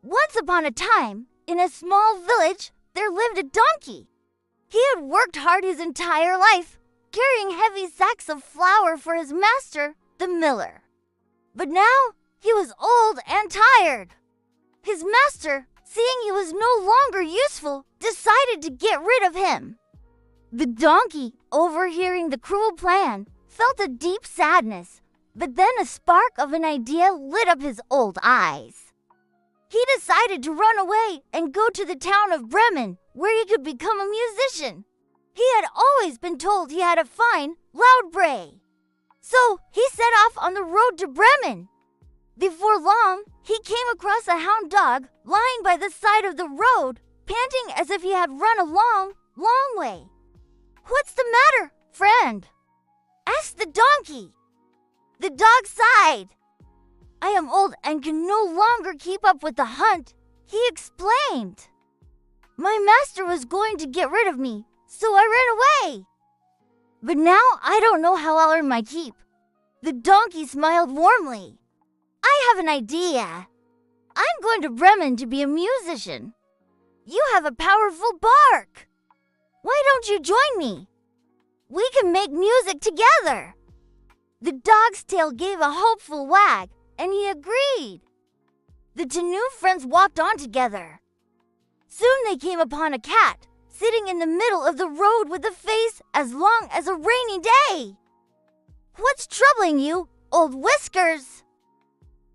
Once upon a time, in a small village, there lived a donkey. He had worked hard his entire life, carrying heavy sacks of flour for his master, the miller. But now he was old and tired. His master, seeing he was no longer useful, decided to get rid of him. The donkey, overhearing the cruel plan, felt a deep sadness, but then a spark of an idea lit up his old eyes. He decided to run away and go to the town of Bremen, where he could become a musician. He had always been told he had a fine, loud bray. So he set off on the road to Bremen. Before long, he came across a hound dog lying by the side of the road, panting as if he had run a long, long way. "What's the matter, friend?" asked the donkey. The dog sighed. "I am old and can no longer keep up with the hunt," he explained. "My master was going to get rid of me, so I ran away. But now I don't know how I'll earn my keep." The donkey smiled warmly. "I have an idea. I'm going to Bremen to be a musician. You have a powerful bark. Why don't you join me? We can make music together." The dog's tail gave a hopeful wag, and he agreed. The two new friends walked on together. Soon they came upon a cat, sitting in the middle of the road with a face as long as a rainy day. "What's troubling you, old Whiskers?"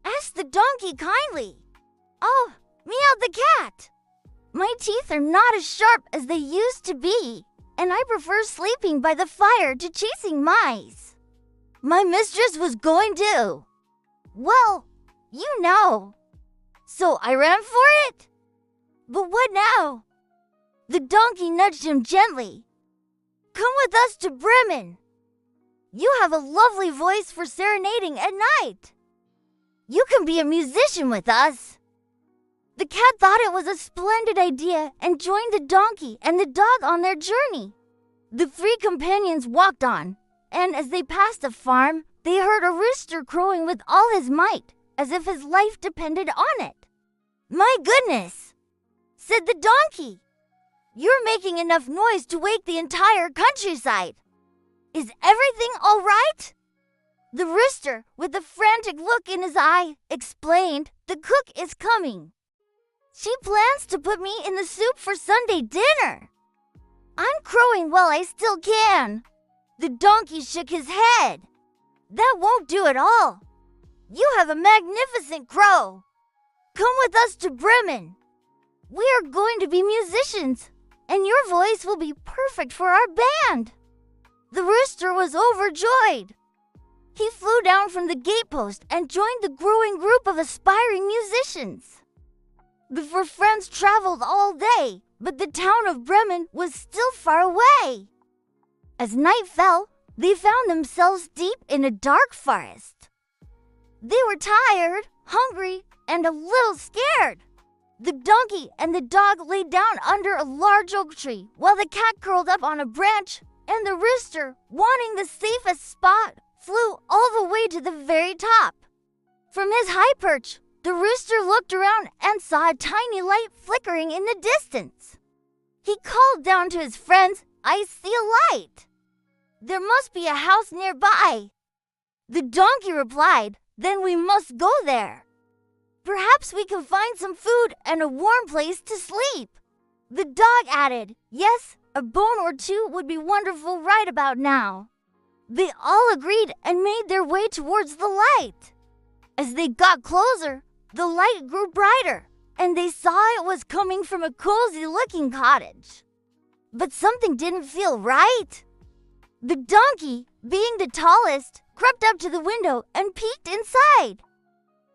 asked the donkey kindly. "Oh," meowed the cat. "My teeth are not as sharp as they used to be, and I prefer sleeping by the fire to chasing mice. My mistress was going to. Well, you know. So I ran for it. But what now?" The donkey nudged him gently. "Come with us to Bremen. You have a lovely voice for serenading at night. You can be a musician with us." The cat thought it was a splendid idea and joined the donkey and the dog on their journey. The three companions walked on, and as they passed a farm, they heard a rooster crowing with all his might, as if his life depended on it. "My goodness," said the donkey. "You're making enough noise to wake the entire countryside. Is everything all right?" The rooster, with a frantic look in his eye, explained, "The cook is coming. She plans to put me in the soup for Sunday dinner. I'm crowing while I still can." The donkey shook his head. "That won't do at all. You have a magnificent crow. Come with us to Bremen. We are going to be musicians, and your voice will be perfect for our band." The rooster was overjoyed. He flew down from the gatepost and joined the growing group of aspiring musicians. The four friends traveled all day, but the town of Bremen was still far away. As night fell, they found themselves deep in a dark forest. They were tired, hungry, and a little scared. The donkey and the dog lay down under a large oak tree, while the cat curled up on a branch, and the rooster, wanting the safest spot, flew all the way to the very top. From his high perch, the rooster looked around and saw a tiny light flickering in the distance. He called down to his friends, "I see a light. There must be a house nearby." The donkey replied, "Then we must go there. Perhaps we can find some food and a warm place to sleep." The dog added, "Yes, a bone or two would be wonderful right about now." They all agreed and made their way towards the light. As they got closer, the light grew brighter, and they saw it was coming from a cozy-looking cottage. But something didn't feel right. The donkey, being the tallest, crept up to the window and peeked inside.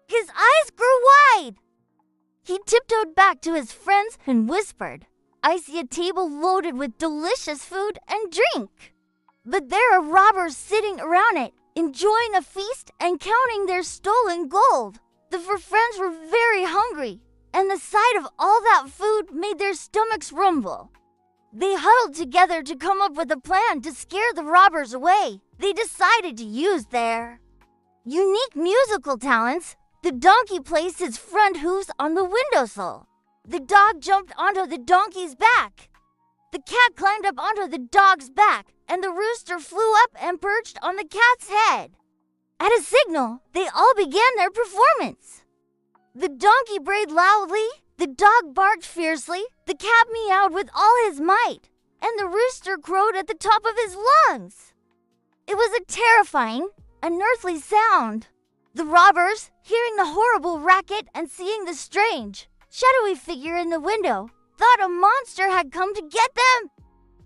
His eyes grew wide. He tiptoed back to his friends and whispered, "I see a table loaded with delicious food and drink. But there are robbers sitting around it, enjoying a feast and counting their stolen gold." The four friends were very hungry, and the sight of all that food made their stomachs rumble. They huddled together to come up with a plan to scare the robbers away. They decided to use their unique musical talents The donkey placed its front hooves on the windowsill. The dog jumped onto the donkey's back. The cat climbed up onto the dog's back, and the rooster flew up and perched on the cat's head. At a signal, they all began their performance. The donkey brayed loudly, the dog barked fiercely, the cat meowed with all his might, and the rooster crowed at the top of his lungs. It was a terrifying, unearthly sound. The robbers, hearing the horrible racket and seeing the strange, shadowy figure in the window, thought a monster had come to get them.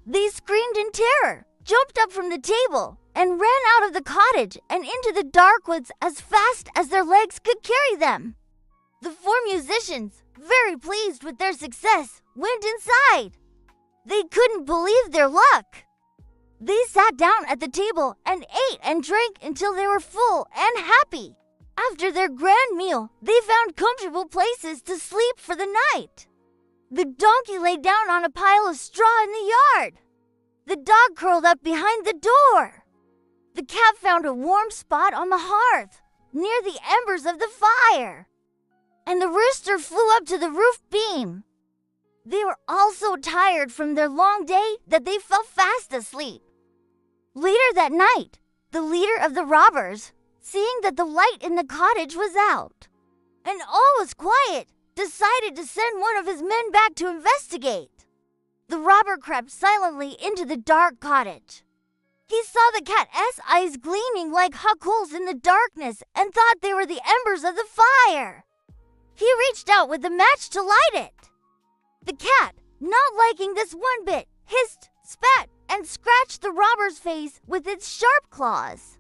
They screamed in terror, jumped up from the table, and ran out of the cottage and into the dark woods as fast as their legs could carry them. The four musicians, very pleased with their success, went inside. They couldn't believe their luck. They sat down at the table and ate and drank until they were full and happy. After their grand meal, they found comfortable places to sleep for the night. The donkey lay down on a pile of straw in the yard. The dog curled up behind the door. The cat found a warm spot on the hearth, near the embers of the fire. And the rooster flew up to the roof beam. They were all so tired from their long day that they fell fast asleep. Later that night, the leader of the robbers, seeing that the light in the cottage was out, and all was quiet, decided to send one of his men back to investigate. The robber crept silently into the dark cottage. He saw the cat's eyes gleaming like hot coals in the darkness and thought they were the embers of the fire. He reached out with a match to light it. The cat, not liking this one bit, hissed, spat, and scratched the robber's face with its sharp claws.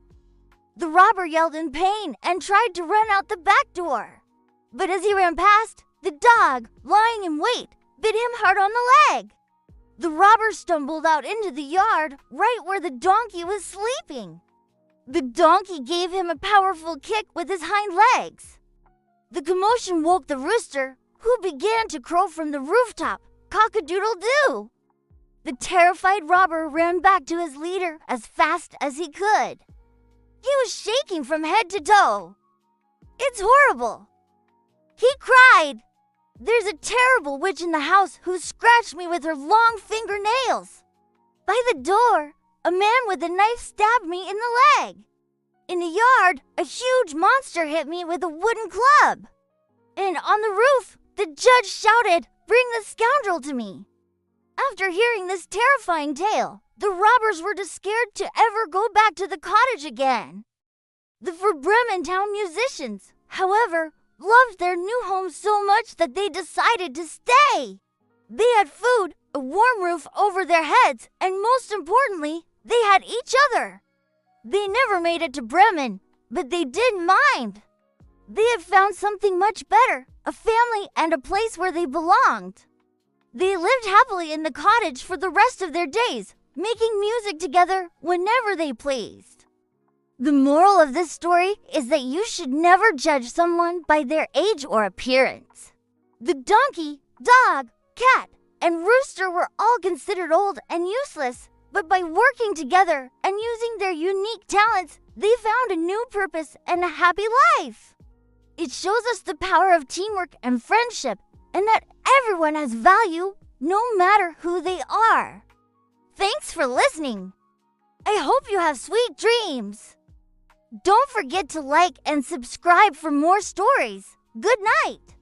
The robber yelled in pain and tried to run out the back door. But as he ran past, the dog, lying in wait, bit him hard on the leg. The robber stumbled out into the yard right where the donkey was sleeping. The donkey gave him a powerful kick with his hind legs. The commotion woke the rooster, who began to crow from the rooftop, cock-a-doodle-doo. The terrified robber ran back to his leader as fast as he could. He was shaking from head to toe. "It's horrible," he cried. "There's a terrible witch in the house who scratched me with her long fingernails. By the door, a man with a knife stabbed me in the leg. In the yard, a huge monster hit me with a wooden club. And on the roof, the judge shouted, 'Bring the scoundrel to me.'" After hearing this terrifying tale, the robbers were too scared to ever go back to the cottage again. The Bremen town musicians, however, loved their new home so much that they decided to stay. They had food, a warm roof over their heads, and most importantly, they had each other. They never made it to Bremen, but they didn't mind. They had found something much better, a family and a place where they belonged. They lived happily in the cottage for the rest of their days, making music together whenever they pleased. The moral of this story is that you should never judge someone by their age or appearance. The donkey, dog, cat, and rooster were all considered old and useless, but by working together and using their unique talents, they found a new purpose and a happy life. It shows us the power of teamwork and friendship, and that everyone has value, no matter who they are. Thanks for listening. I hope you have sweet dreams. Don't forget to like and subscribe for more stories. Good night.